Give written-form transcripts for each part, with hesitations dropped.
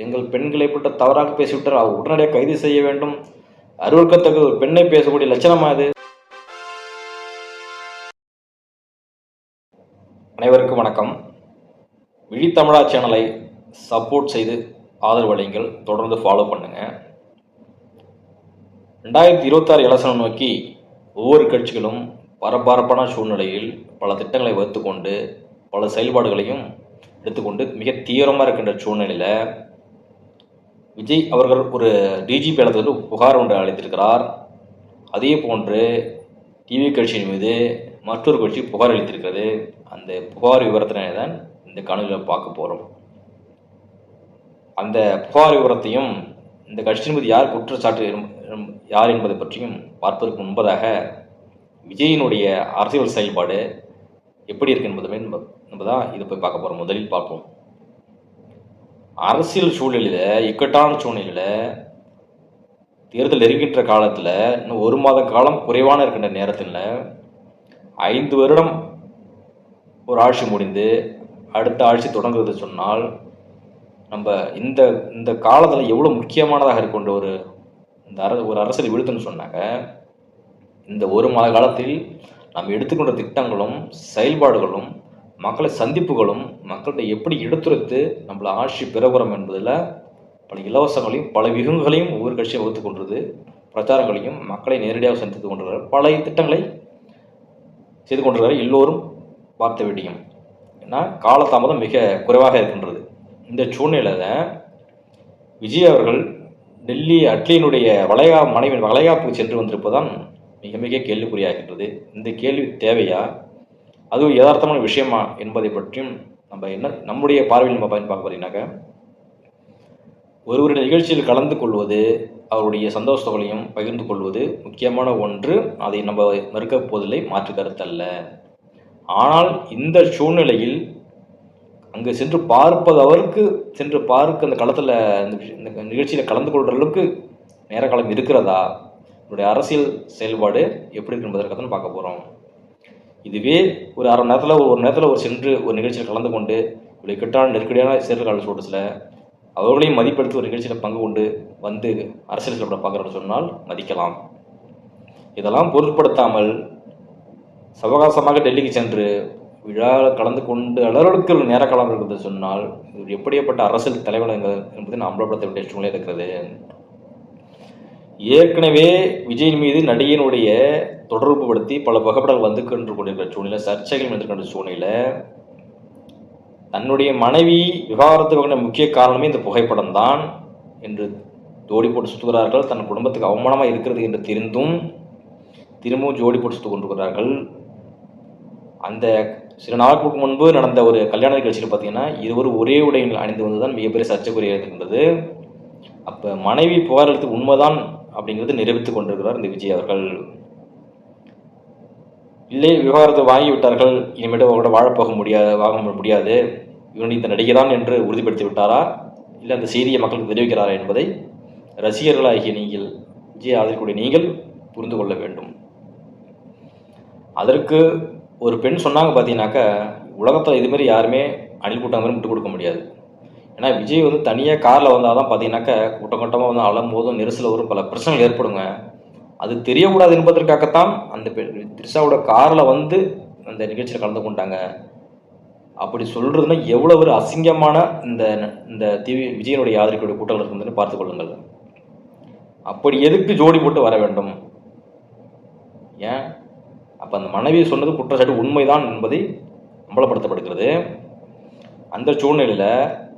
எங்கள் பெண்களை பற்றி தவறாக பேசிவிட்டார், அவர் உடனடியாக கைது செய்ய வேண்டும், அருவருக்கத்தக்க ஒரு பெண்ணை பேசக்கூடிய லட்சணமா அது? அனைவருக்கும் வணக்கம். விழித்தமிழா சேனலை சப்போர்ட் செய்து ஆதரவு அளிங்கள், தொடர்ந்து ஃபாலோ பண்ணுங்க. 2026 எலெக்ஷனை நோக்கி ஒவ்வொரு கட்சிகளும் பரபரப்பான சூழ்நிலையில் பல திட்டங்களை வகுத்து கொண்டு பல செயல்பாடுகளையும் எடுத்துக்கொண்டு மிக தீவிரமாக இருக்கின்ற சூழ்நிலையில் விஜய் அவர்கள் ஒரு டிஜிபி இடத்துல புகார் ஒன்று அளித்திருக்கிறார். அதே போன்று டிவி கட்சியின் மீது மற்றொரு கட்சி புகார் அளித்திருக்கிறது. அந்த புகார் விவரத்தினை தான் இந்த காணொலியில் பார்க்க போகிறோம். அந்த புகார் விவரத்தையும் இந்த கட்சியின் மீது யார் குற்றச்சாட்டு யார் என்பதை பற்றியும் பார்ப்பதற்கு முன்பதாக விஜயினுடைய அரசியல் செயல்பாடு எப்படி இருக்கு என்பதான் இதை போய் பார்க்க போகிறோம். முதலில் பார்ப்போம். அரசியல் சூழ்நிலையில், இக்கட்டான சூழ்நிலையில், தேர்தல் நெருங்கின்ற காலத்தில், இன்னும் 1 மாத காலம் குறைவான இருக்கின்ற நேரத்தில் 5 வருடம் ஒரு ஆட்சி முடிந்து அடுத்த ஆட்சி தொடங்குறது சொன்னால் நம்ம இந்த காலத்தில் எவ்வளோ முக்கியமானதாக இருக்கின்ற ஒரு அரசியல் விழுத்துன்னு சொன்னாங்க. இந்த 1 மாத காலத்தில் நாம் எடுத்துக்கொண்ட திட்டங்களும் செயல்பாடுகளும் மக்களை சந்திப்புகளும் மக்கள்கிட்ட எப்படி எடுத்துரைத்து நம்மளை ஆட்சி பெறப்போகிறோம் என்பதில் பல இலவசங்களையும் பல விகுங்களையும் ஒவ்வொரு கட்சியும் வகுத்து கொண்டது, பிரச்சாரங்களையும் மக்களை நேரடியாக சந்தித்து கொண்டிருக்கிறார், பல திட்டங்களை செய்து கொண்டிருக்கிறார். எல்லோரும் பார்த்த விடியும். ஏன்னா காலதாமதம் மிக குறைவாக இருக்கின்றது. இந்த சூழ்நிலையில் விஜய் அவர்கள் டெல்லி அட்லியினுடைய வளைகாப்புக்கு சென்று வந்திருப்பதுதான் மிக மிக கேள்விக்குறியாகின்றது. இந்த கேள்வி தேவையா, அதுவும் யதார்த்தமான விஷயமா என்பதை பற்றியும் நம்முடைய பார்வையில் நம்ம பார்க்க போறீங்கன்னாக்க, ஒருவருடைய நிகழ்ச்சியில் கலந்து கொள்வது, அவருடைய சந்தோஷங்களையும் பகிர்ந்து கொள்வது முக்கியமான ஒன்று. அதை நம்ம மறுக்க போவதில்லை, மாற்று கருத்தல்ல. ஆனால் இந்த சூழ்நிலையில் அங்கு சென்று சென்று பார்க்க அந்த களத்தில் இந்த நிகழ்ச்சியில் கலந்து கொள்கிற அளவுக்கு நேர காலம் இருக்கிறதா, என்னுடைய அரசியல் செயல்பாடு எப்படி இருக்கு என்பதற்காக தான் பார்க்க போகிறோம். இதுவே ஒரு அரை நேரத்தில் சென்று ஒரு நிகழ்ச்சியில் கலந்து கொண்டு இவ்வளோ இக்கட்டான நெருக்கடியான தேர்தல் கால சூழத்தில் அவர்களையும் மதிப்படுத்தி ஒரு நிகழ்ச்சியில் பங்கு கொண்டு வந்து அரசியல் செயல்பட பார்க்குறோன்னு சொன்னால் மதிக்கலாம். இதெல்லாம் பொருட்படுத்தாமல் சவகாசமாக டெல்லிக்கு சென்று விழாவில் கலந்து கொண்டு அளவுக்கு நேர காலம் இருக்கிறது சொன்னால் இது எப்படியப்பட்ட அரசியல் தலைவர்கள் என்பதை நாம் அம்பலப்படுத்த வேண்டிய சூழ்நிலை இருக்கிறது. ஏற்கனவே விஜயின் மீது நடிகையினுடைய தொடர்பு படுத்தி பல புகைப்படங்கள் வந்து கொண்டிருக்கிற சூழ்நிலை, சர்ச்சைகள் வந்திருக்கின்ற சூழ்நிலை, தன்னுடைய மனைவி விவாகரத்து முக்கிய காரணமே இந்த புகைப்படம் தான் என்று ஜோடி போட்டு சுற்றுகிறார்கள். தன் குடும்பத்துக்கு அவமானமாக இருக்கிறது என்று தெரிந்தும் திரும்பவும் ஜோடி போட்டு சுட்டு கொண்டிருக்கிறார்கள். அந்த சில நாட்களுக்கு முன்பு நடந்த ஒரு கல்யாண நிகழ்ச்சியில் பார்த்தீங்கன்னா இருவரும் ஒரே உடையில் அணிந்து வந்ததுதான் மிகப்பெரிய சர்ச்சைக்குரிய இருக்கின்றது. அப்போ மனைவி புகார் அளித்து உண்மைதான் அப்படிங்கிறது நிரூபித்துக் கொண்டிருக்கிறார் இந்த விஜய் அவர்கள். இல்லை, விவகாரத்தை வாங்கி விட்டார்கள், இனிமேட்டு அவரோட வாழ முடியாது, இவன் இந்த நடிகை தான் என்று உறுதிப்படுத்தி விட்டாரா, இல்லை அந்த செய்தியை மக்களுக்கு தெரிவிக்கிறாரா என்பதை ரசிகர்களாகிய நீங்கள், விஜய் ஆதரிக்கூடிய நீங்கள் புரிந்து கொள்ள வேண்டும். அதற்கு ஒரு பெண் சொன்னாங்க பார்த்தீங்கன்னாக்கா, உலகத்தில் இதுமாரி யாருமே அணில் கூட்டம் மாதிரி விட்டு கொடுக்க முடியாது. ஏன்னா விஜய் தனியாக காரில் வந்தால் தான் பார்த்தீங்கன்னாக்கா கூட்டமாக அலம் போதும் நெரிசல் வரும், பல பிரச்சனைகள் ஏற்படுங்க. அது தெரியக்கூடாது என்பதற்காகத்தான் அந்த த்ரிஷாவோட காரில் அந்த நிகழ்ச்சியில் கலந்து கொண்டாங்க. அப்படி சொல்கிறதுனா எவ்வளோ ஒரு அசிங்கமான இந்த விஜயனுடைய ஆதரிக்கூடிய கூட்டங்கள் இருக்குதுன்னு பார்த்து கொள்ளுங்கள். அப்படி எதுக்கு ஜோடி போட்டு வர வேண்டும்? ஏன் அப்போ அந்த மனைவி சொன்னது குற்றச்சாட்டு உண்மைதான் என்பதை அம்பலப்படுத்தப்படுகிறது. அந்த சூழ்நிலையில்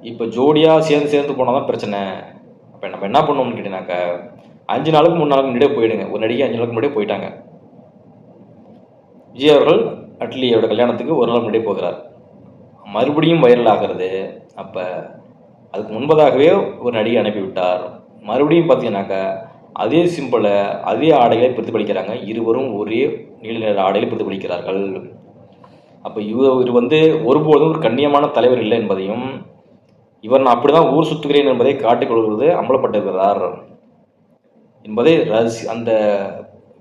இப்போ ஜோடியாக சேர்ந்து போனால் தான் பிரச்சனை. அப்போ நம்ம என்ன பண்ணுவோம்னு கேட்டீங்கன்னாக்கா, 5 நாளுக்கு 3 நாளுக்கு முன்னாடியே போயிடுங்க. ஒரு நடிகை 5 நாளுக்கு முன்னாடியே போயிட்டாங்க. விஜய் அவர்கள் அட்லியோட கல்யாணத்துக்கு 1 நாள் முன்னாடியே போகிறார். மறுபடியும் வைரல் ஆகிறது. அப்போ அதுக்கு முன்பதாகவே ஒரு நடிகை அனுப்பிவிட்டார். மறுபடியும் பார்த்தீங்கன்னாக்கா அதே சிம்பிளை அதே ஆடைகளை பிரதிபலிக்கிறாங்க. இருவரும் ஒரே நீல நிற ஆடைகளை பிரதிபலிக்கிறார்கள். அப்போ இவர் ஒருபோதும் ஒரு கண்ணியமான தலைவர் இல்லை என்பதையும், இவர் நான் அப்படிதான் ஊர் சுற்றுகிறேன் என்பதை காட்டிக் கொள்வது அம்பலப்பட்டிருக்கிறார் என்பதை அந்த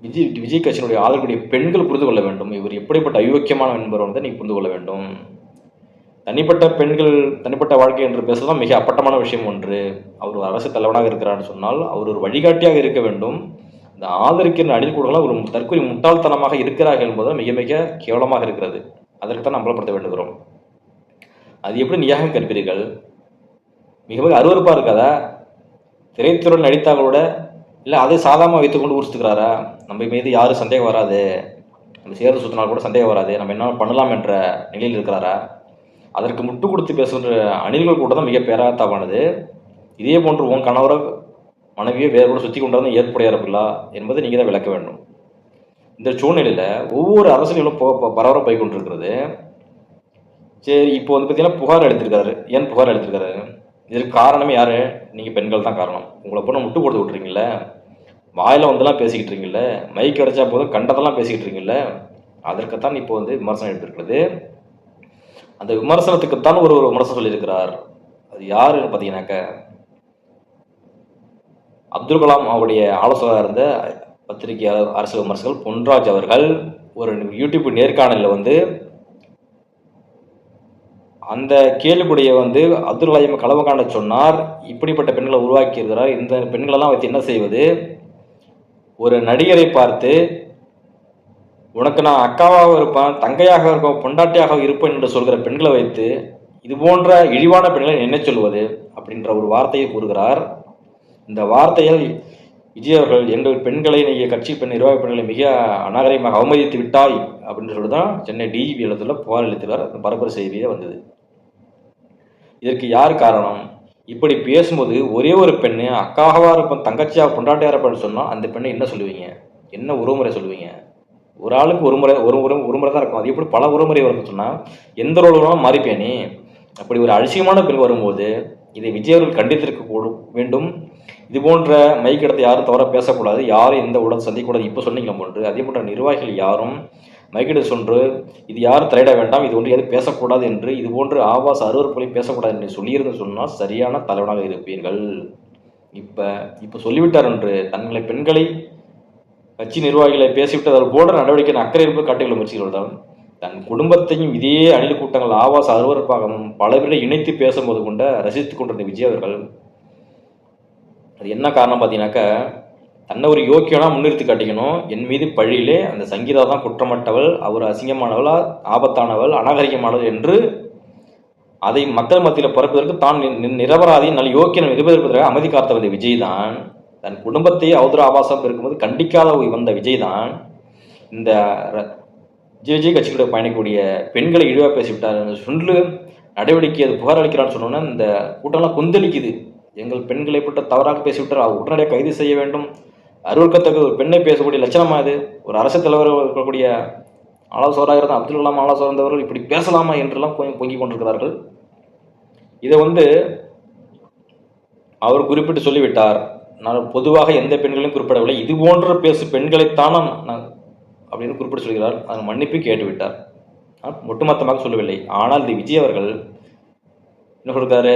விஜய் கட்சியினுடைய ஆதரவுடைய பெண்கள் புரிந்து கொள்ள வேண்டும். இவர் எப்படிப்பட்ட அயோக்கியமான என்பவர் நீ புரிந்து கொள்ள வேண்டும். தனிப்பட்ட பெண்கள் தனிப்பட்ட வாழ்க்கை என்று பேசுவதுதான் மிக அப்பட்டமான விஷயம் ஒன்று. அவர் ஒரு அரசு தலைவனாக இருக்கிறார் சொன்னால் அவர் ஒரு வழிகாட்டியாக இருக்க வேண்டும். இந்த ஆதரிக்கின்ற அணில்கூடலாம் ஒரு தற்கொலை முட்டாள்தனமாக இருக்கிறார்கள் என்பது மிக மிக கேவலமாக இருக்கிறது. அதற்குத்தான் அம்பலப்படுத்த வேண்டுகிறோம். அது எப்படி நியாயம் கற்பீர்கள்? மிக மிக அருவருப்பாக இருக்காதா? திரைத்துறையில் நடித்தால் கூட இல்லை அதை சாதாரணமாக வைத்துக்கொண்டு ஊர்த்துக்கிறாரா? நம்ம மீது யாரும் சந்தேகம் வராது, நம்ம சேர்ந்து சுற்றினால் கூட சந்தேகம் வராது, நம்ம என்ன பண்ணலாம் என்ற நிலையில் இருக்கிறாரா? அதற்கு முட்டு கொடுத்து பேசுகின்ற அணில்கள் கூட தான் மிக பேராத்தாவானது. இதே போன்று உன் கணவரை மனைவியை வேறு கூட சுற்றி கொண்டாதான் ஏற்புடையார்களா என்பதை நீங்கள் தான் விளக்க வேண்டும். இந்த சூழ்நிலையில் ஒவ்வொரு அரசியலும் பரவர போய் கொண்டிருக்கிறது. சரி, இப்போ வந்து பார்த்தீங்கன்னா புகார் அளித்திருக்காரு. ஏன் புகார் அளித்திருக்காரு? இதற்கு காரணமே யார்? நீங்கள் பெண்கள் தான் காரணம். உங்களை பொண்ணை முட்டு கொடுத்து விட்றீங்கள, வாயில் வந்துலாம் பேசிக்கிட்டு இருக்கீங்கள, மைக் அடைச்சா போதும் கண்டதெல்லாம் பேசிக்கிட்டு இருக்கீங்கள, அதற்குத்தான் இப்போ வந்து விமர்சனம் எடுத்திருக்கிறது. அந்த விமர்சனத்துக்குத்தான் ஒரு விமர்சனம் சொல்லியிருக்கிறார். அது யாருன்னு பார்த்தீங்கன்னாக்க அப்துல் கலாம் அவருடைய ஆலோசகராக இருந்த பத்திரிகையாளர் அரசியல் விமர்சகர் பொன்ராஜ் அவர்கள் ஒரு யூடியூப் நேர்காணலில் வந்து அந்த கேள்விக்குடைய வந்து அப்துல் கலாம் களவு காண சொன்னார். இப்படிப்பட்ட பெண்களை உருவாக்கி இருக்கிறார். இந்த பெண்களெல்லாம் வைத்து என்ன செய்வது? ஒரு நடிகரை பார்த்து உனக்கு நான் அக்காவாக இருப்பேன், தங்கையாக இருப்பேன், பொண்டாட்டியாக இருப்பேன் என்று சொல்கிற பெண்களை வைத்து இது போன்ற இழிவான பெண்களை என்ன சொல்வது அப்படின்ற ஒரு வார்த்தையை கூறுகிறார். இந்த வார்த்தையில் விஜய் அவர்கள் எங்கள் பெண்களை நீங்கள் கட்சி பெண் நிர்வாக பெண்களை மிக அநாகரிகமாக அவமதித்து விட்டாய் அப்படின்னு சொல்லி தான் சென்னை டிஜிபி இடத்துல புகார் அளித்தார். அந்த பரபர செய்தியே வந்தது. இதற்கு யார் காரணம்? இப்படி பேசும்போது ஒரே ஒரு பெண்ணு அக்காவாக இருப்பேன், தங்கச்சியாக பொண்டாட்டியாக இருப்பேன்னு சொன்னால் அந்த பெண்ணை என்ன சொல்லுவீங்க? என்ன உறவுமுறை சொல்லுவீங்க? ஒரு ஆளுக்கு ஒரு முறை தான் இருக்கும். அது எப்படி பல உறவுமுறை வரும்னு சொன்னால் எந்த ரோலும் மாறிப்பேனே. அப்படி ஒரு அலட்சியமான பெண் வரும்போது இதை விஜய் அவர்கள் கண்டித்திருக்க வேண்டும். இது போன்ற மைக்கிடத்தை யாரும் தவற பேசக்கூடாது, யாரும் எந்த உடல் சந்திக்கக்கூடாது. இப்போ சொன்னீங்க போன்று அதே போன்ற நிர்வாகிகள் யாரும் மைக்கிட சொன்று இது யாரும் தலையிட வேண்டாம், இது ஒன்று எதுவும் பேசக்கூடாது என்று இது போன்று ஆபாச அருவறுப்புகளையும் பேசக்கூடாது என்று சொல்லியிருந்து சொன்னால் சரியான தலைவனாக இருப்பீர்கள். இப்போ சொல்லிவிட்டார் என்று தங்களை பெண்களை கட்சி நிர்வாகிகளை பேசிவிட்டதால் போன்ற நடவடிக்கை அக்கறை இருப்பு காட்டியுள்ள முயற்சிகள் தன் குடும்பத்தையும் இதே அணில் கூட்டங்கள் ஆபாச அருவறுப்பாகவும் பல பேரை இணைத்து பேசும்போது கொண்ட ரசித்துக் கொண்டிருந்த விஜய் அவர்கள் அது என்ன காரணம் பார்த்தீங்கன்னாக்கா தன்னை ஒரு யோக்கியனா முன்னிறுத்தி காட்டிக்கணும். என் மீது பழியிலே அந்த சங்கீதா தான் குற்றமற்றவள், அவர் அசிங்கமானவள், ஆபத்தானவள், அநாகரிகமானவள் என்று அதை மக்கள் மத்தியில் பரப்புவதற்கு தான் நிரபராதி நல்ல யோக்கியம் நிரூபிப்பதற்காக அமைதி காத்த வந்த விஜய் தான் தன் குடும்பத்தையே அவதூறு ஆபாசம் இருக்கும்போது கண்டிக்காத வந்த விஜய் தான் இந்த விஜய் கட்சிகளோட பயணிக்கக்கூடிய பெண்களை இழிவாக பேசிவிட்டார் சொல்லு நடவடிக்கை அது புகார் அளிக்கிறான்னு சொன்னோன்னா இந்த கூட்டம்லாம் கொந்தளிக்குது. எங்கள் பெண்களை பற்றி தவறாக பேசிவிட்டார், அவர் உடனடியாக கைது செய்ய வேண்டும். அருவருக்கத்தக்க ஒரு பெண்ணை பேசக்கூடிய லட்சணமாக இது. ஒரு அரசு தலைவர் இருக்கக்கூடிய ஆலோசகராக இருந்த அப்துல் கலாம் ஆலோசகர் இருந்தவர்கள் இப்படி பேசலாமா என்றெல்லாம் பொங்கிக் கொண்டிருக்கிறார்கள். இதை வந்து அவர் குறிப்பிட்டு சொல்லிவிட்டார். நான் பொதுவாக எந்த பெண்களையும் குறிப்பிடவில்லை, இது போன்ற பேசு பெண்களைத்தான் நான் அப்படின்னு குறிப்பிட்டு சொல்கிறார். அது மன்னிப்பு கேட்டுவிட்டார், ஒட்டுமொத்தமாக சொல்லவில்லை. ஆனால் இந்த விஜய் அவர்கள் என்ன சொல்றாரு?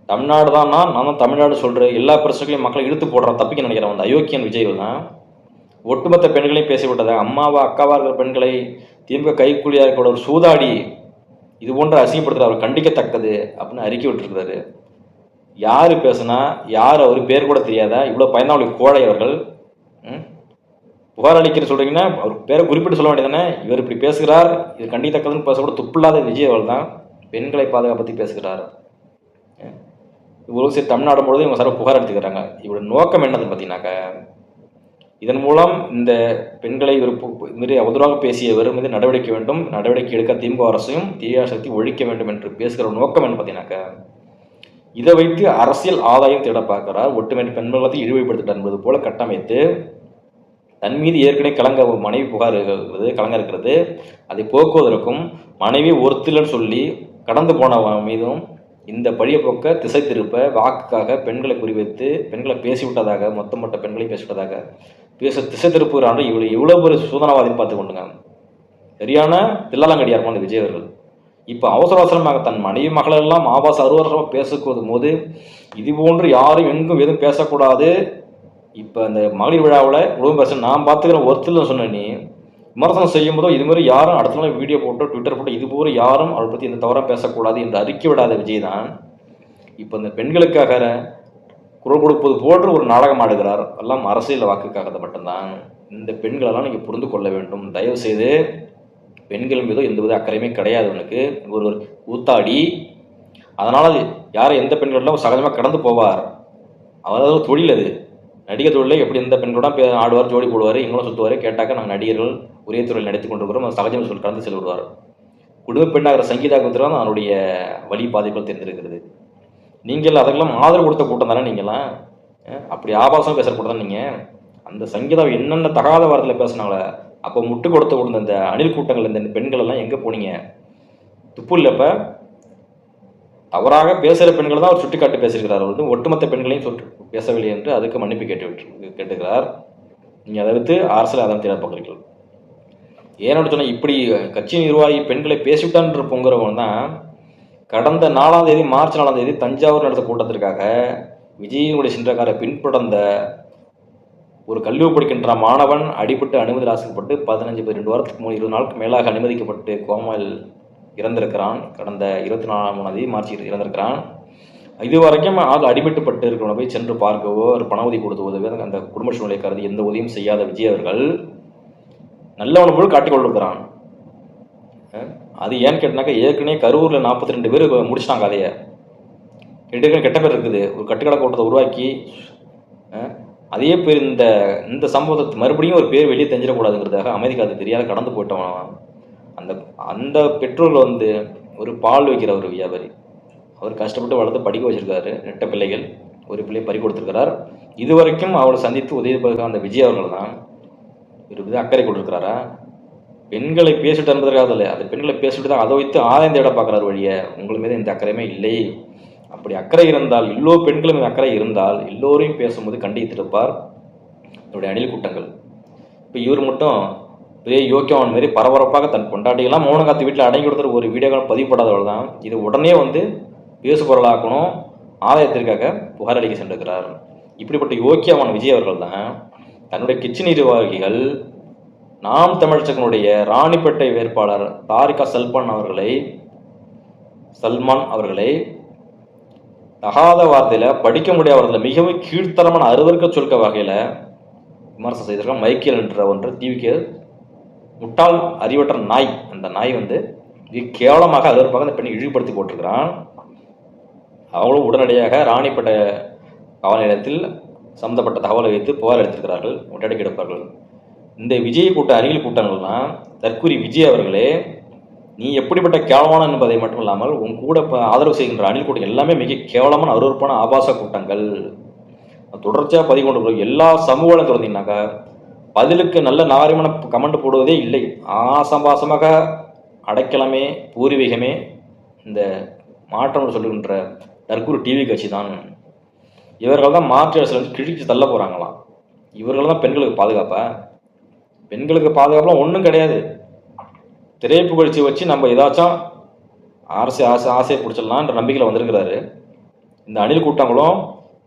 தமிழ்நாடு தான், நான் தான் தமிழ்நாடு சொல்கிறேன், எல்லா பிரச்சனைகளையும் மக்களை இழுத்து போடுறான், தப்பிக்க நினைக்கிறேன். அந்த அயோக்கியன் விஜய் தான் ஒட்டுமொத்த பெண்களையும் பேசிவிட்டதா, அம்மாவா அக்காவா இருக்கிற பெண்களை திமுக கைக்கூலியாக இருக்கிற ஒரு சூதாடி இது போன்ற அசிங்கப்படுத்துகிற அவர் கண்டிக்கத்தக்கது அப்படின்னு அறிக்கை விட்டுருக்கிறாரு. யார் பேசுனா யார் அவர் பேர் கூட தெரியாதா? இவ்வளோ பயந்தாவளி கோழை அவர்கள் புகார் அளிக்கிற சொல்கிறீங்கன்னா அவர் பேரை குறிப்பிட்டு சொல்ல வேண்டியதானே? இவர் இப்படி பேசுகிறார், இது கண்டிக்கத்தக்கதுன்னு பேசக்கூட துப்பில்லாத விஜய் அவர்கள் தான் பெண்களை பாதுகாப்பற்றி பேசுகிறார். இவ்வளோ சரி தமிழ்நாடு பொழுது இவங்க சார் புகார் எடுத்துக்கிறாங்க. இவரோட நோக்கம் என்னதுன்னு பார்த்தீங்கன்னாக்க இதன் மூலம் இந்த பெண்களை மீறி அவதூறாக பேசியவர் மீது நடவடிக்கை வேண்டும், நடவடிக்கை எடுக்க திமுக அரசையும் தீய சக்தி ஒழிக்க வேண்டும் என்று பேசுகிற நோக்கம் என்ன பார்த்தீங்கன்னாக்க இதை வைத்து அரசியல் ஆதாயம் தேட பார்க்கிறார். ஒட்டுமொத்த பெண்களை இழிவுபடுத்திட்டார் என்பது போல கட்டமைத்து தன் மீது ஏற்கனவே கலங்க மனைவி புகார் இருக்கிறது, கலங்க இருக்கிறது, அதை போக்குவதற்கும் மனைவி ஒருத்திலன்னு சொல்லி கடந்து போன மீதும் இந்த பழிய போக்க திசை திருப்ப வாக்குக்காக பெண்களை குறிவைத்து பெண்களை பேசிவிட்டதாக மொத்தமொட்ட பெண்களை பேசிவிட்டதாக திசை திருப்புகிறான். இவ்வளோ ஒரு சூதனவாதின்னு பார்த்து கொண்டுங்க. சரியான தில்லாலங்கடியா இருப்பான் விஜய் அவர்கள். இப்போ அவசர அவசரமாக தன் மனைவி மகளெல்லாம் ஆபாச அருவரமாக பேசும் போது இது போன்று யாரும் எங்கும் எதுவும் பேசக்கூடாது. இப்போ அந்த மகளிர் விழாவில் குடும்ப பேச நான் பார்த்துக்கிறேன் ஒருத்தர் சொன்ன நீ விமர்சனம் செய்யும் போதோ இதுமாதிரி யாரும் அடுத்த நாள் வீடியோ போட்டோ ட்விட்டர் போட்டோ இது போல யாரும் அவரை பற்றி எந்த தவறாக பேசக்கூடாது என்று அறிக்கை விடாத விஜய் தான் இப்போ இந்த பெண்களுக்காக குரல் கொடுப்பது போன்று ஒரு நாடகம் ஆடுகிறார். எல்லாம் அரசியல் வாக்குக்காக மட்டும்தான். இந்த பெண்களெல்லாம் நீங்கள் புரிந்து கொள்ள வேண்டும். தயவு செய்து பெண்கள் மீதோ எந்தவித அக்கறையுமே கிடையாது. அவனுக்கு ஒரு ஊத்தாடி, அதனால் யாரை எந்த பெண்களெல்லாம் சகஜமாக கடந்து போவார். அதாவது தொழில் அது, நடிகர் தொழிலை எப்படி எந்த பெண்களோட ஆடுவார், ஜோடி போடுவார், எங்களும் சுற்றுவார். கேட்டாக்க நாங்கள் நடிகர்கள் ஒரே துறையில் நடத்தி கொண்டிருக்கிறோம், சகஜம் சொல்லி கடந்து செல்வார். குடும்ப பெண்ணாகிற சங்கீதாவுக்கு தான் அதனுடைய வழி பாதிப்புகள் தெரிந்திருக்கிறது. நீங்கள் அதெல்லாம் ஆதரவு கொடுத்த கூட்டம் தானே நீங்களாம். அப்படி ஆபாசம் பேசுகிற கூட்டம் தான் நீங்கள். அந்த சங்கீதா என்னென்ன தகாத வாரத்தில் பேசுனாங்களே, அப்போ முட்டு கொடுத்த கொடுத்த இந்த அணில் கூட்டங்கள், இந்த பெண்கள் எல்லாம் எங்கே போனீங்க? துப்பு இல்லைப்ப தவறாக பேசுகிற பெண்கள் தான் அவர் சுட்டிக்காட்டு பேசியிருக்கிறார். அவர் வந்து ஒட்டுமொத்த பெண்களையும் பேசவில்லை என்று அதுக்கு மன்னிப்பு கேட்டுக்கிறார். நீங்கள் அதை வைத்து அரசியல் ஆதாரம் தேட பார்க்குறீர்கள். ஏன்னு சொன்னால் இப்படி கட்சி நிர்வாகி பெண்களை பேசிவிட்டான்ற பொங்குறவங்க தான் கடந்த 4ஆம் தேதி மார்ச் 4ஆம் தேதி தஞ்சாவூர் நடந்த கூட்டத்திற்காக விஜயினுடைய சென்றக்காரை பின்தொடர்ந்த ஒரு கல்லூரி படிக்கின்ற மாணவன் அடிபட்டு அனுமதி ஆசைப்பட்டு 15-2 வாரத்துக்கு 20 நாளுக்கு மேலாக அனுமதிக்கப்பட்டு கோமாவில் இறந்திருக்கிறான். கடந்த 24ஆம் தேதி மார்ச் இறந்திருக்கிறான். இது வரைக்கும் ஆள் அடிபட்டுப்பட்டு இருக்கிறவனை போய் சென்று பார்க்கவோ ஒரு பண உதவி கொடுத்து உதவி அந்த குடும்ப சூழ்நிலை கருதி எந்த உதவியும் செய்யாத விஜய் அவர்கள் நல்லவனை போல் காட்டிக்கொண்டிருக்கிறான். அது ஏன்னு கேட்டாக்கா, ஏற்கனவே கரூரில் 42 பேர் முடிச்சிட்டாங்க. அதைய கெட்ட பேர் இருக்குது. ஒரு கட்டுக்கடை கூட்டத்தை உருவாக்கி அதே பேர் இந்த சம்பவத்தை மறுபடியும் ஒரு பேர் வெளியே தெரிஞ்சிடக்கூடாதுங்கிறதாக அமைதி காத்து தெரியாத கடந்து போயிட்டவன். அந்த பெற்றோர்கள் வந்து ஒரு பால் வைக்கிற ஒரு வியாபாரி, அவர் கஷ்டப்பட்டு வளர்த்து படிக்க வச்சிருக்காரு. 2 பிள்ளைகள், ஒரு பிள்ளை பறி கொடுத்துருக்கிறார். இதுவரைக்கும் அவரை சந்தித்து உதவி பார்க்க அந்த விஜய் அவர்கள் தான் ஒரு அக்கறை கொண்டிருக்கிறாரா? பெண்களை பேசிட்டு என்பதற்காக இல்லை, அந்த பெண்களை பேசிட்டு தான் அதை வைத்து ஆதாயம் தேட பார்க்குறாரு வழிய. உங்கள் மீது இந்த அக்கறையுமே இல்லை. அப்படி அக்கறை இருந்தால், எல்லோ பெண்களும் அக்கறை இருந்தால் எல்லோரையும் பேசும்போது கண்டித்திருப்பார் என்னுடைய அணில் கூட்டங்கள். இப்போ இவர் மட்டும் பெரிய யோக்கியவன் மாரி பரபரப்பாக தன் கொண்டாட்டிகள்லாம் மௌனம் காத்து வீட்டில் அடங்கி கொடுத்துட்டு ஒரு வீடியோக்கள் பதிவுப்படாதவள் தான் இது உடனே வந்து பேசு பொருளாக்கணும், ஆதாயத்திற்காக புகார் அளிக்க சென்றிருக்கிறார். இப்படிப்பட்ட யோக்கியமான விஜய் அவர்கள் தான் தன்னுடைய கட்சி நிர்வாகிகள் நாம் தமிழச்சகனுடைய ராணிப்பேட்டை வேட்பாளர் தாரிகா சல்மான் அவர்களை தகாத வார்த்தையில் படிக்க முடியாத மிகவும் கீழ்த்தரமான அருவருக்க சொல்க வகையில் விமர்சனம் செய்திருக்கான். மைக்கேல் என்ற ஒன்று டிவிக்கு முட்டாள் அறிவற்ற நாய். அந்த நாய் வந்து கேவலமாக அருவருப்பாக அந்த பெண்ணை இழிவுபடுத்தி போட்டிருக்கிறான். அவங்களும் உடனடியாக ராணிப்பேட்டை காவல் நிலையத்தில் சம்பந்தப்பட்ட தகவலை வைத்து புகார் எடுத்திருக்கிறார்கள், முட்டடிக்கு எடுப்பார்கள். இந்த விஜய் கூட்ட அணில் கூட்டங்கள்லாம் தற்கூரி விஜய் அவர்களே, நீ எப்படிப்பட்ட கேவலமான என்பதை மட்டும் இல்லாமல் உன் கூட ஆதரவு செய்கின்ற அணில் கூட்டம் எல்லாமே மிக கேவலமான அருவருப்பான ஆபாச கூட்டங்கள். தொடர்ச்சியாக பதிவு கொண்டு போய் எல்லா சமூகம் திறந்தீங்கன்னாக்கா பதிலுக்கு நல்ல நாகரிகமான கமெண்ட் போடுவதே இல்லை. ஆசபாசமாக அடைக்கலமே பூர்வீகமே இந்த மாற்றம் சொல்லுகின்ற தற்கூரி டிவி கட்சி தான். இவர்கள் தான் மாற்று அரசியல் கிழிச்சு தள்ள போகிறாங்களாம். இவர்கள் தான் பெண்களுக்கு பாதுகாப்பா? பெண்களுக்கு பாதுகாப்புலாம் ஒன்றும் கிடையாது. திரைப்புகழ்ச்சி வச்சு நம்ம ஏதாச்சும் ஆசையை பிடிச்சிடலான்ற நம்பிக்கையில் வந்திருக்கிறாரு. இந்த அணில் கூட்டங்களும்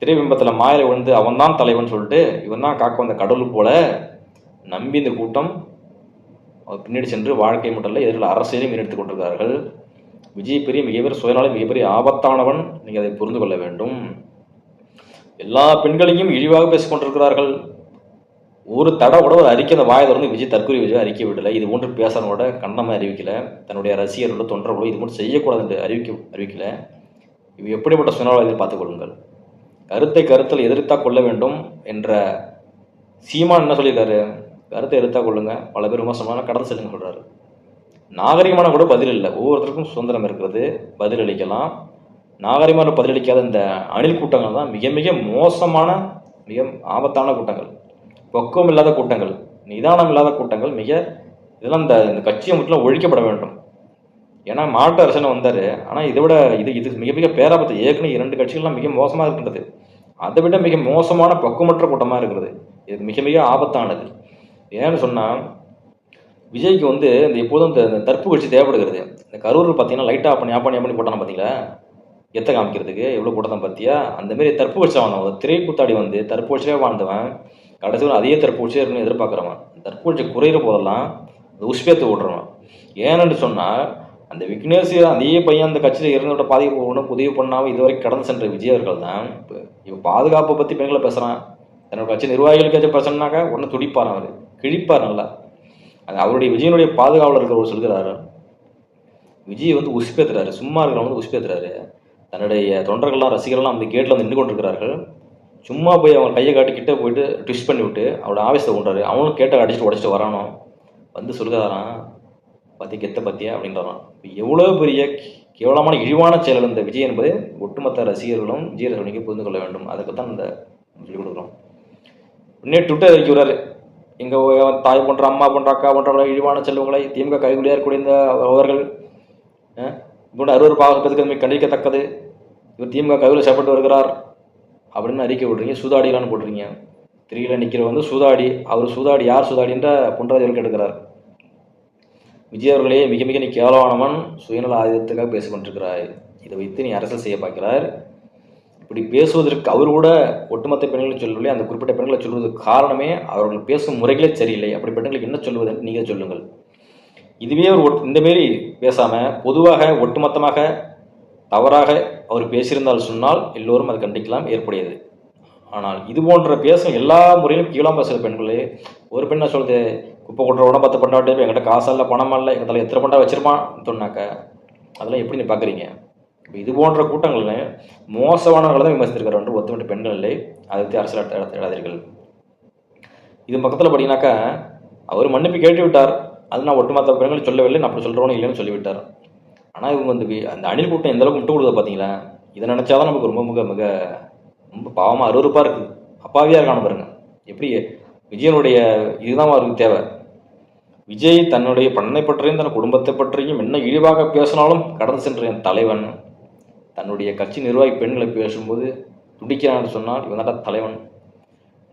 திரைபிம்பத்தில் மாயில விழுந்து அவன் தான் தலைவன் சொல்லிட்டு இவன் தான் காக்க வந்த கடவுள் போல நம்பி இந்த கூட்டம் பின்னாடி சென்று வாழ்க்கை மட்டும் இல்லை எதிரில் அரசியலையும் மீனெடுத்துக் கொண்டிருக்கிறார்கள். விஜய் மிகப்பெரிய சுயநலம், மிகப்பெரிய ஆபத்தானவன். நீங்கள் அதை புரிந்து கொள்ள வேண்டும். எல்லா பெண்களையும் இழிவாக பேசிக் கொண்டிருக்கிறார்கள். ஒரு தடவை கூட ஒரு அறிக்கை அந்த வாயை திறந்து விஜய் தற்கொலை விஜய் அறிக்கை விடலை. இது போன்று பேசுறனோட கண்டமாக அறிவிக்கலை. தன்னுடைய ரசிகர்களோட தொண்டர்களோ இது மட்டும் செய்யக்கூடாது என்று அறிவிக்கலை. இவை எப்படிப்பட்ட சுயநலத்தை பார்த்துக் கொள்ளுங்கள். கருத்தில் எதிர்த்தா கொள்ள வேண்டும் என்ற சீமான் என்ன சொல்லியிருக்காரு? கருத்தை எதிர்த்தா கொள்ளுங்க, பல பேர் விமர்சனமான கடந்து செல்லுங்க சொல்றாரு. நாகரிகமான கூட பதில் இல்லை. ஒவ்வொருத்தருக்கும் சுதந்திரம் இருக்கிறது, பதில் அளிக்கலாம். நாகரிகமான பதிலளிக்காத இந்த அணில் கூட்டங்கள் தான் மிக மிக மோசமான, மிக ஆபத்தான கூட்டங்கள், பக்குவம் இல்லாத கூட்டங்கள், நிதானம் இல்லாத கூட்டங்கள். இதெல்லாம் இந்த கட்சியை முற்றிலும் ஒழிக்கப்பட வேண்டும். ஏன்னா மாட்டு அரசனை வந்தார். ஆனால் இதை விட இது மிக மிக பேராபத்து. ஏற்கனவே 2 கட்சிகள்லாம் மிக மோசமாக இருக்கின்றது. அதை விட மிக மோசமான பக்குவமற்ற கூட்டமாக இருக்கிறது. இது மிக மிக ஆபத்தானது. ஏன்னு சொன்னால் விஜய்க்கு வந்து இந்த எப்போதும் இந்த தற்பு கட்சி தேவைப்படுகிறது. இந்த கரூரில் பார்த்தீங்கன்னா லைட்டாக ஆஃப் பண்ணி போட்டானா பார்த்தீங்களா, எத்த காமிக்கிறதுக்கு எவ்வளோ கூட்டம் பார்த்தியா? அந்தமாரி தற்பு கட்சி வாழ்ந்தவன், திரைக்கூத்தாடி வந்து தற்பு கட்சியே வாழ்ந்தவன் கடைசியில் அதே தற்பு கட்சியாக இருக்குன்னு எதிர்பார்க்குறவன். தற்பு கட்சி குறையிற போதெல்லாம் அது உஷ்பேத்து விட்றோம். ஏன்னு சொன்னால் அந்த விக்னேஷ் அதே பையன் அந்த கட்சியில் இருந்தோட பாதிப்பு ஒன்றும் உதவி பண்ணாமல் இதுவரைக்கும் கடந்து சென்ற விஜய் அவர்கள் தான் இப்போ பாதுகாப்பை பற்றி பெண்களை பேசுகிறான். தன்னோட கட்சி நிர்வாகிகளுக்கு பிரச்சனைனாக்கா உடனே துடிப்பார், அவர் கிழிப்பார் நல்லா. அது அவருடைய விஜயனுடைய பாதுகாவலர்கள் சொல்கிறாரு, விஜய் வந்து உஷ்பேத்துறாரு, சும்மா இருக்கிறவங்க வந்து உஷ்பேத்துறாரு. தன்னுடைய தொண்டர்கள்லாம் ரசிகர்கள்லாம் அந்த கேட்டில் வந்து நின்று கொண்டிருக்கிறார்கள். சும்மா போய் அவன் கையை காட்டி கிட்டே போயிட்டு ட்விஸ்ட் பண்ணி விட்டு அவரோட ஆவேசத்தை கொண்டாரு. அவனும் கேட்ட அடிச்சுட்டு உடச்சிட்டு வரானோ வந்து சொல்கிறாரான், பற்றி கெத்த பற்றியா அப்படின்றான். எவ்வளோ பெரிய கேவலமான இழிவான செயல் இந்த விஜய் என்பது ஒட்டுமொத்த ரசிகர்களும் விஜய் ரசிகர்களுக்கு புரிந்து கொள்ள வேண்டும். அதுக்கு தான் இந்த சொல்லிக் கொடுக்குறோம். உடனே ட்விட்டர் அறிக்கை விடுறாரு, எங்கள் தாய் போன்ற அம்மா போன்ற அக்கா போன்ற இழிவான செல்வங்களை திமுக கைகுலியாக இருக்கக்கூடிய இந்த அவர்கள் இப்போ அருவருப்பாக பெருக்கமை கண்டிக்கத்தக்கது. இவர் திமுக கையில் செயல்பட்டு வருகிறார் அப்படின்னு அறிக்கை விடுறீங்க. சூதாடிலான்னு போடுறீங்க. திரியில் நிற்கிற வந்து சூதாடி. அவர் சூதாடி யார் சூதாடின்ற புண்டராஜர்கள் எடுக்கிறார். விஜய் அவர்களே மிக மிக நீ கேவலமானவன், சுயநல ஆயுதத்துக்காக பேசி கொண்டிருக்கிறாய். இதை வைத்து நீ அரசியல் செய்ய பார்க்கிறார். இப்படி பேசுவதற்கு அவர் கூட ஒட்டுமொத்த பெண்களை சொல்லவில்லை, அந்த குறிப்பிட்ட பெண்களை சொல்வதற்கு காரணமே அவர்கள் பேசும் முறைகளே சரியில்லை. அப்படி பெண்களுக்கு என்ன சொல்வது என்று நீங்கள் சொல்லுங்கள். இதுவே அவர் இந்தமாரி பேசாமல் பொதுவாக ஒட்டுமொத்தமாக தவறாக அவர் பேசியிருந்தால் சொன்னால் எல்லோரும் அதை கண்டிக்கலாம், ஏற்புடையது. ஆனால் இது போன்ற பேசும் எல்லா முறையிலும் கீழாக பேசுகிற பெண்களே, ஒரு பெண்ணை சொல்லுது குப்பை கொட்டுற உடம்பு 10 பண்ணாட்டே எங்கிட்ட காசு இல்லை பணம் இல்லை எங்கள் தலை எத்தனை பண்ணா வச்சிருப்பான் சொன்னாக்க அதெல்லாம் எப்படி நீ பார்க்குறீங்க? இப்போ இது போன்ற கூட்டங்களில் மோசமானவர்களை தான் விமர்சித்திருக்கிறார் என்று ஒத்துமட்ட பெண்கள் இல்லை. அதை பற்றி அரசியல் எழுதாதீர்கள். இது பக்கத்தில் பார்த்தீங்கன்னாக்கா அவர் மன்னிப்பு கேட்டு விட்டார். அது நான் ஒட்டுமொத்த பெண்கள் சொல்லவில்லை, நான் அப்படி சொல்கிறவனும் இல்லைன்னு சொல்லிவிட்டார். ஆனால் இவங்க வந்து அந்த அணில் கூட்டம் எந்த அளவுக்கு முட்டு கொடுத்தா பார்த்தீங்களா? இதை நினச்சாதான் நமக்கு ரொம்ப மிக மிக ரொம்ப பாவமாக அருவருப்பாக இருக்குது, அப்பாவியாக இருக்கான பாருங்க. எப்படி விஜயனுடைய இதுதான் அவருக்கு தேவை. விஜய் தன்னுடைய பண்ணை பற்றியும் தன் குடும்பத்தை பற்றியும் என்ன இழிவாக பேசினாலும் கடந்து சென்ற என் தலைவன் தன்னுடைய கட்சி நிர்வாகி பெண்களை பேசும்போது துடிக்கிறான்னு சொன்னால் இவன் தான் தலைவன்.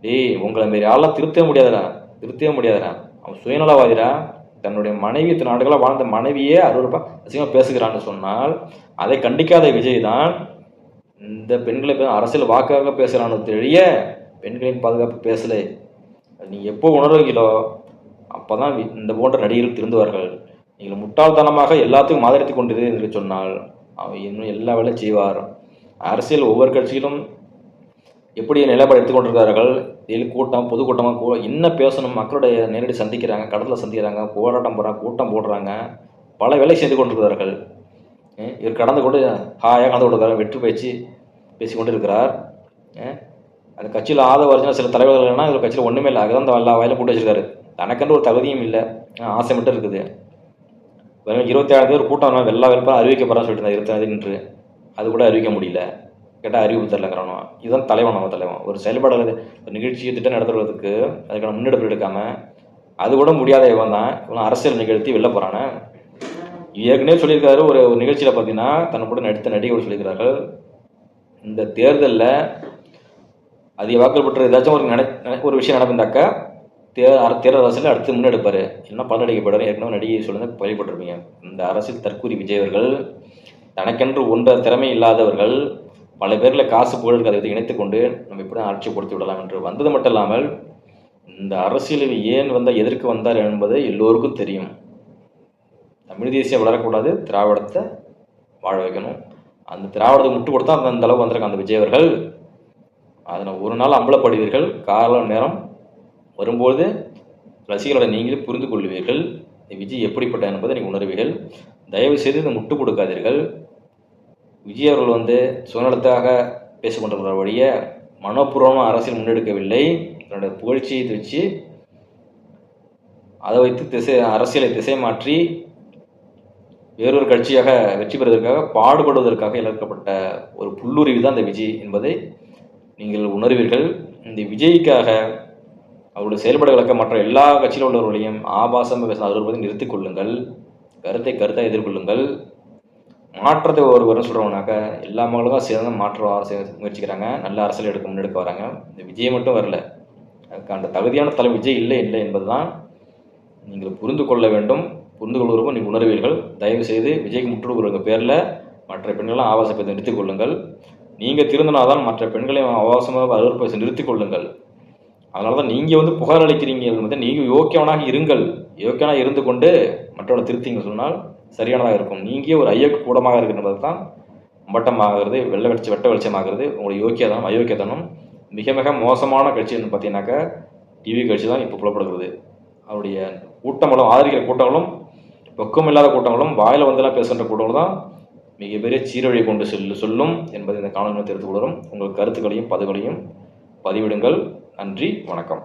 டேய் உங்களை மாரி ஆளெல்லாம் திருத்தவே முடியாதரா. அவன் சுயநலவாதிரா. தன்னுடைய மனைவி இத்தனை நாடுகளாக வாழ்ந்த மனைவியே அருவருப்பாக அசிங்கமாக பேசுகிறான்னு சொன்னால் அதை கண்டிக்காத விஜய் தான் இந்த பெண்களை அரசியல் வாக்காக பேசுகிறான்னு தெரிய பெண்களின் பாதுகாப்பு பேசலை. நீ எப்போ உணர்வீங்களோ அப்போ தான் இந்த போன்ற நடிகர்கள் திருந்துவார்கள். நீங்கள் முட்டாள்தனமாக எல்லாத்தையும் ஆதரித்து கொண்டது என்று சொன்னால் அவன் இன்னும் எல்லா வேலையும் செய்வார். அரசியல் ஒவ்வொரு கட்சியிலும் எப்படி நிலைப்பாடு எடுத்துக்கொண்டிருக்கிறார்கள். டெய்லி கூட்டம் பொதுக்கூட்டமாக என்ன பேசணும், மக்களுடைய நேரடி சந்திக்கிறாங்க, கடத்தில் சந்திக்கிறாங்க, போராட்டம் போடுறாங்க, கூட்டம் போடுறாங்க, பல வேலை செய்து கொண்டிருக்கிறார்கள். இவர் கடந்து கொண்டு ஹாயாக கடந்து கொண்டிருக்கிறார், வெற்றி பேச்சு பேசி கொண்டு இருக்கிறார். அந்த கட்சியில் ஆதரவு சில தலைவர்கள்னா இதில் கட்சியில் ஒன்றுமே இல்லை, அதுதான் அந்த எல்லா வயலும் போட்டு வச்சிருக்காரு. தனக்கென்று ஒரு தகுதியும் இல்லை, ஆசை மட்டும் இருக்குது. 27 பேர் கூட்டம் எல்லா வேலைப்பாக அறிவிக்கப்படுறான்னு சொல்லிட்டு இருந்தார் 27 நின்று, அது கூட அறிவிக்க முடியல. கேட்டால் அறிவிப்பு தரலங்கிறோம். இதுதான் தலைவன். நம்ம தலைவன் ஒரு செயல்பாடு ஒரு நிகழ்ச்சியை திட்டம் நடத்துறதுக்கு அதுக்கான முன்னெடுப்பு எடுக்காமல் அது கூட முடியாத இவன் தான் இவன் அரசியல் நிகழ்த்தி வெளில போகிறானே. ஏற்கனவே சொல்லியிருக்காரு ஒரு நிகழ்ச்சியில் பார்த்தீங்கன்னா தன்னை கூட நடித்த நடிகர்கள் சொல்லியிருக்கிறார்கள், இந்த தேர்தலில் அதிக வாக்கள் பெற்ற ஏதாச்சும் ஒரு விஷயம் நடந்தாக்கா தேர்தல் அரசியல் அடுத்து முன்னெடுப்பார், இல்லைன்னா பலனடிக்கப்படுவார். ஏற்கனவே நடிகை சொல்லுங்க பழிப்பட்டிருப்பீங்க. இந்த அரசியல் தற்கூரி விஜயவர்கள் தனக்கென்று ஒன்ற திறமை இல்லாதவர்கள் பல பேரில் காசு புகழ் அதை இணைத்து கொண்டு நம்ம இப்படி தான் ஆட்சி கொடுத்து விடலாம் என்று வந்தது மட்டும் இல்லாமல் இந்த அரசியலில் ஏன் எதற்கு வந்தார் என்பது எல்லோருக்கும் தெரியும். தமிழ் தேசியம் வளரக்கூடாது, திராவிடத்தை வாழ வைக்கணும். அந்த திராவிடத்தை முட்டு கொடுத்தா அந்த அளவு வந்திருக்காங்க அந்த விஜயவர்கள். அதனை ஒரு நாள் அம்பலப்படுவீர்கள். கால நேரம் வரும்போது ரசிகர்களை நீங்களே புரிந்து கொள்வீர்கள். விஜய் எப்படிப்பட்ட என்பதை நீங்கள் உணர்வீர்கள். தயவு செய்து இந்த முட்டு கொடுக்காதீர்கள். விஜய் அவர்கள் சுயநலத்தாக பேசிக்கொண்டிருக்கிற வழிய மனப்பூர்வமாக அரசியல் முன்னெடுக்கவில்லை. தன்னுடைய புகழ்ச்சியை வச்சு அதை வைத்து அரசியலை திசை மாற்றி வேறொரு கட்சியாக வெற்றி பெறுவதற்காக பாடுபடுவதற்காக இழக்கப்பட்ட ஒரு புல்லுருவி தான் இந்த விஜய் என்பதை நீங்கள் உணர்வீர்கள். இந்த விஜய்க்காக அவருடைய செயல்பாடுகளுக்கு மற்ற எல்லா கட்சியில் உள்ளவர்களையும் ஆபாசம் பேசுவதை நிறுத்திக் கொள்ளுங்கள். கருத்தை எதிர்கொள்ளுங்கள். மாற்றத்தை ஒருவரும் சொல்கிறவனாக்கா எல்லா மக்களுக்கும் சேர்ந்து மாற்ற முயற்சிக்கிறாங்க. நல்ல அரசியல் முன்னெடுக்க வராங்க. இந்த விஜய் மட்டும் வரல, அதுக்கு அந்த தகுதியான தலை விஜய் இல்லை என்பது தான் நீங்கள் புரிந்து கொள்ள வேண்டும். புரிந்து கொள்வதற்கும் நீங்கள் உணர்வீர்கள். தயவு செய்து விஜய்க்கு முற்றுகிற பேரில் மற்ற பெண்களாம் ஆபாசத்தை நிறுத்திக் கொள்ளுங்கள். நீங்கள் திருந்தினால்தான் மற்ற பெண்களையும் ஆபாசமாக அருவருப்பை நிறுத்திக் கொள்ளுங்கள். அதனால தான் நீங்கள் வந்து புகார் அளிக்கிறீங்க வந்து நீங்கள் யோக்கியவனாக இருங்கள். யோக்கியனாக இருந்து கொண்டு மற்றவனை திருத்திங்க சொன்னால் சரியானதாக இருக்கும். நீங்கள் ஒரு ஐயக்கு கூடமாக இருக்கிறது தான் மட்டமாகிறது, வெட்ட வெளிச்சமாகிறது. உங்களுடைய யோக்கியதனம் அயோக்கியத்தனம் மிக மிக மோசமான கட்சின்னு பார்த்தீங்கன்னாக்கா டிவி கட்சி தான் இப்போ புலப்படுகிறது. அவருடைய கூட்டங்களும் ஆதரிக்கிற கூட்டங்களும் பக்குவம் இல்லாத கூட்டங்களும் வாயில் வந்தெல்லாம் பேசுகின்ற கூட்டங்களும் தான் மிகப்பெரிய சீரழியை கொண்டு சொல்லும் என்பதை இந்த காணொலியில் தெரிந்து கொள்கிறோம். உங்கள் கருத்துக்களையும் பதிவுகளையும் பதிவிடுங்கள். நன்றி, வணக்கம்.